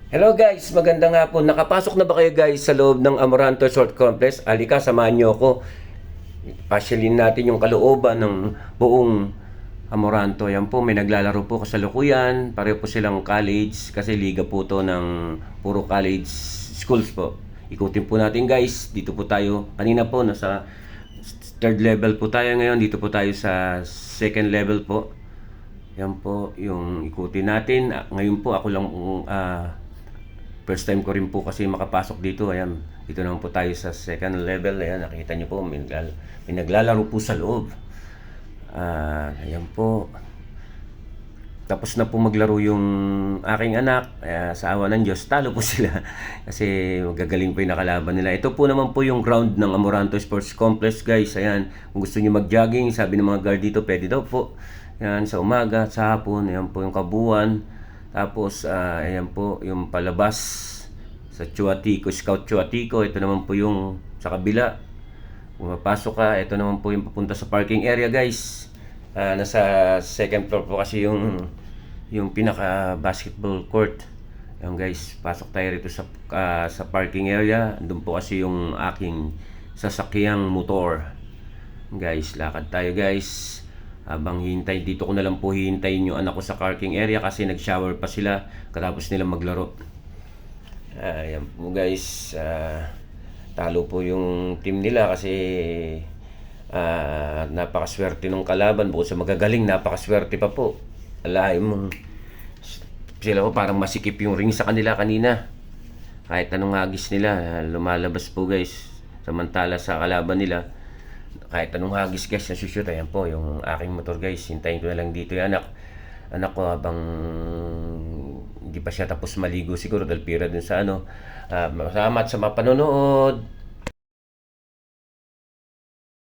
Hello guys, maganda nga po. Nakapasok na ba kayo guys sa loob ng Amoranto Resort Complex? Alika, samahan nyo ako. Pasyalin natin yung kalooban ng buong Amoranto. Yan po, may naglalaro po kasalukuyan. Pareho po silang college kasi liga po to ng puro college schools po. Ikutin po natin guys. Dito po tayo. Kanina po nasa third level po tayo ngayon. Dito po tayo sa second level po. Yan po yung ikutin natin. Ngayon po ako lang first time ko rin po kasi makapasok dito. Ayan, dito naman po tayo sa second level. Ayan, nakita nyo po, may naglalaro po sa loob. Ayan po. Tapos na po maglaro yung aking anak. Sa awa ng Diyos, talo po sila. Kasi magagaling po yung nakalaban nila. Ito po naman po yung ground ng Amoranto Sports Complex, guys. Ayan, kung gusto nyo mag-jogging, sabi ng mga guard dito, pwede daw po. Ayan, sa umaga, sa hapon, ayan po yung kabuuan. Tapos, ayan po, yung palabas sa Chuatico, Scout Chuatico. Ito naman po yung sa kabila. Pumapasok ka, ito naman po yung papunta sa parking area, guys. Nasa second floor po kasi yung pinaka basketball court. Ayan guys, pasok tayo rito sa parking area. Doon po kasi yung aking sasakyang motor. Guys, lakad tayo guys. Habang hintay, dito ko na lang po hihintayin yung anak ko sa parking area kasi nag-shower pa sila katapos nila maglaro. Ayan po guys, talo po yung team nila kasi napakaswerte ng kalaban. Bukod sa magagaling, napakaswerte pa po. Alahin mo, sila po parang masikip yung ring sa kanila kanina. Kahit anong hagis nila, lumalabas po guys. Samantala sa kalaban nila, kahit anong hagis guys na shoot, ayan po yung aking motor guys. Hintayin ko na lang dito yung anak ko habang hindi pa siya tapos maligo siguro dahil pira dun sa salamat sa mapanonood.